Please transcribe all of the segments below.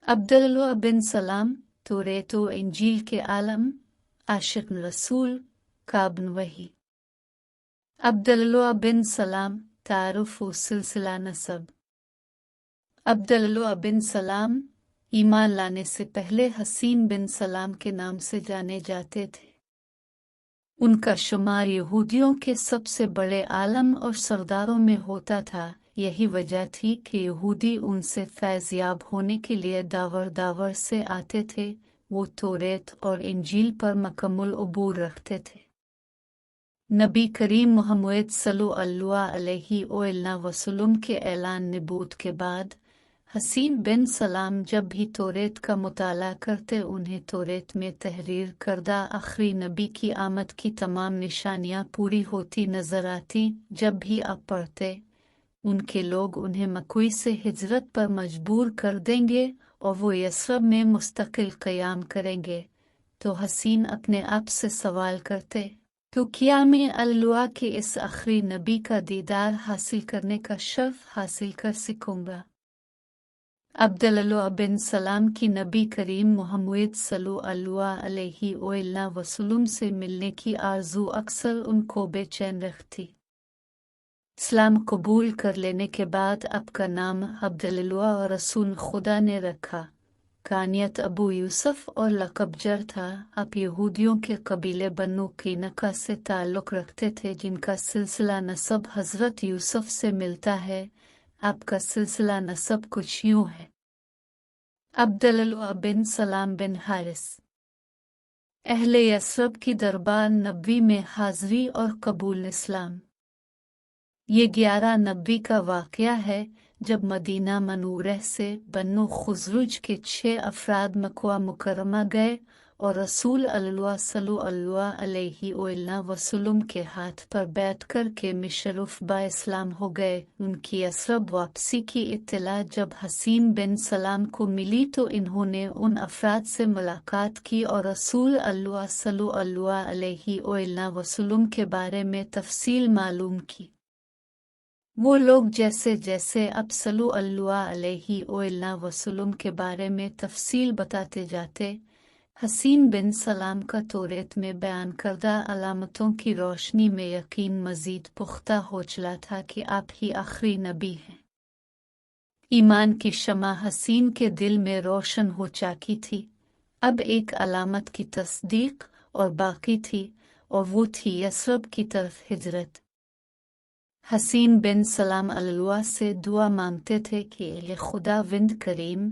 عبداللہ بن سلام توریت و انجیل کے عالم، عاشق رسول، کابن وحی۔ عبداللہ بن سلام تعارف و سلسلہ نسب۔ عبداللہ بن سلام ایمان لانے سے پہلے حسین بن سلام کے نام سے جانے جاتے تھے۔ ان کا شمار یہودیوں کے سب سے بڑے عالم اور سرداروں میں ہوتا تھا۔ یہی وجہ تھی کہ یہودی ان سے فیض یاب ہونے کے لیے داور سے آتے تھے۔ وہ توریت اور انجیل پر مکمل عبور رکھتے تھے۔ نبی کریم محمد صلی اللہ علیہ وسلم کے اعلان نبوت کے بعد حسین بن سلام جب بھی توریت کا مطالعہ کرتے انہیں توریت میں تحریر کردہ آخری نبی کی آمد کی تمام نشانیاں پوری ہوتی نظر آتی۔ جب بھی آپ پڑھتے ان کے لوگ انہیں مکہ سے ہجرت پر مجبور کر دیں گے اور وہ یثرب میں مستقل قیام کریں گے، تو حسین اپنے آپ سے سوال کرتے تو کیا میں اللہ کے اس آخری نبی کا دیدار حاصل کرنے کا شرف حاصل کر سکوں گا؟ عبداللہ بن سلام کی نبی کریم محمد صلی اللہ علیہ وسلم سے ملنے کی آرزو اکثر ان کو بے چین رکھتی۔ اسلام قبول کر لینے کے بعد آپ کا نام عبداللہ رسول خدا نے رکھا۔ کانیت ابو یوسف اور لقب جر تھا۔ آپ یہودیوں کے قبیلے بنو قینقاع سے تعلق رکھتے تھے جن کا سلسلہ نسب حضرت یوسف سے ملتا ہے۔ آپ کا سلسلہ نسب کچھ یوں ہے: عبداللہ بن سلام بن حارث، اہل یثرب کی دربار نبوی میں حاضری اور قبول اسلام۔ یہ 1190 کا واقعہ ہے جب مدینہ منورہ سے بنو خزرج کے 6 افراد مکہ مکرمہ گئے اور رسول اللہ صلی اللہ علیہ وسلم کے ہاتھ پر بیعت کر کے مشرف با اسلام ہو گئے۔ ان کی یثرب واپسی کی اطلاع جب حسین بن سلام کو ملی تو انہوں نے ان افراد سے ملاقات کی اور رسول اللہ صلی اللہ علیہ وسلم کے بارے میں تفصیل معلوم کی۔ وہ لوگ جیسے جیسے اب صلی اللہ علیہ وسلم کے بارے میں تفصیل بتاتے جاتے، حسین بن سلام کا توریت میں بیان کردہ علامتوں کی روشنی میں یقین مزید پختہ ہو چلا تھا کہ آپ ہی آخری نبی ہیں۔ ایمان کی شمع حسین کے دل میں روشن ہو چکی تھی۔ اب ایک علامت کی تصدیق اور باقی تھی، اور وہ تھی یثرب کی طرف ہجرت۔ حسین بن سلام اللہ سے دعا مانگتے تھے کہ اے خدا وند کریم،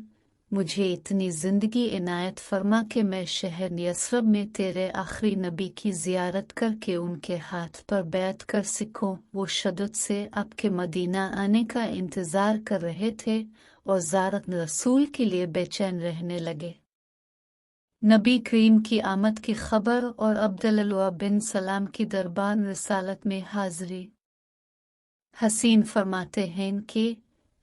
مجھے اتنی زندگی عنایت فرما کہ میں شہر یثرب میں تیرے آخری نبی کی زیارت کر کے ان کے ہاتھ پر بیعت کر سکوں۔ وہ شدت سے آپ کے مدینہ آنے کا انتظار کر رہے تھے اور زیارت رسول کے لیے بے چین رہنے لگے۔ نبی کریم کی آمد کی خبر اور عبداللہ بن سلام کی دربار رسالت میں حاضری۔ حسین فرماتے ہیں کہ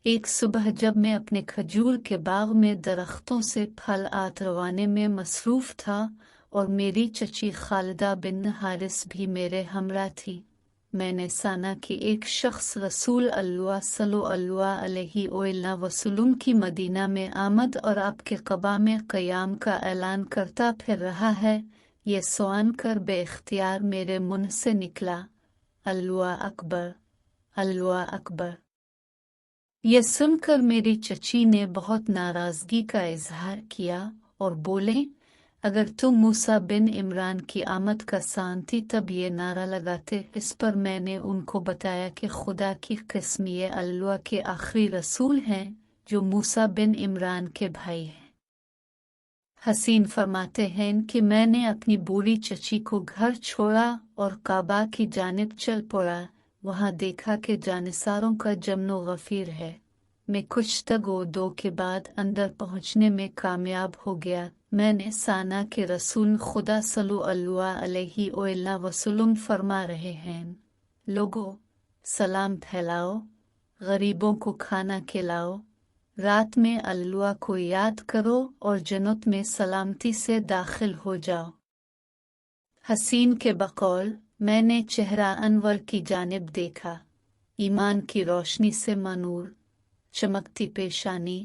ایک صبح جب میں اپنے کھجور کے باغ میں درختوں سے پھل اتروانے میں مصروف تھا اور میری چچی خالدہ بن حارث بھی میرے ہمراہ تھی، میں نے سنا کہ ایک شخص رسول اللہ صلی اللہ علیہ وسلم کی مدینہ میں آمد اور آپ کے قبا میں قیام کا اعلان کرتا پھر رہا ہے۔ یہ سن کر بے اختیار میرے منہ سے نکلا، اللہ اکبر، اللہ اکبر۔ یہ سن کر میری چچی نے بہت ناراضگی کا اظہار کیا اور بولے، اگر تم موسیٰ بن عمران کی آمد کا سانتی تب یہ نعرہ لگاتے۔ اس پر میں نے ان کو بتایا کہ خدا کی قسم یہ اللہ کے آخری رسول ہیں جو موسیٰ بن عمران کے بھائی ہیں۔ حسین فرماتے ہیں کہ میں نے اپنی بوڑھی چچی کو گھر چھوڑا اور کعبہ کی جانب چل پڑا۔ وہاں دیکھا کہ جانصاروں کا جمن و غفیر ہے۔ میں کچھ تگ و دو کے بعد اندر پہنچنے میں کامیاب ہو گیا۔ میں نے سنا کہ رسول خدا صلی اللہ علیہ وسلم فرما رہے ہیں، لوگو سلام پھیلاؤ، غریبوں کو کھانا کھلاؤ، رات میں اللہ کو یاد کرو اور جنت میں سلامتی سے داخل ہو جاؤ۔ حسین کے بقول میں نے چہرہ انور کی جانب دیکھا، ایمان کی روشنی سے منور، چمکتی پیشانی،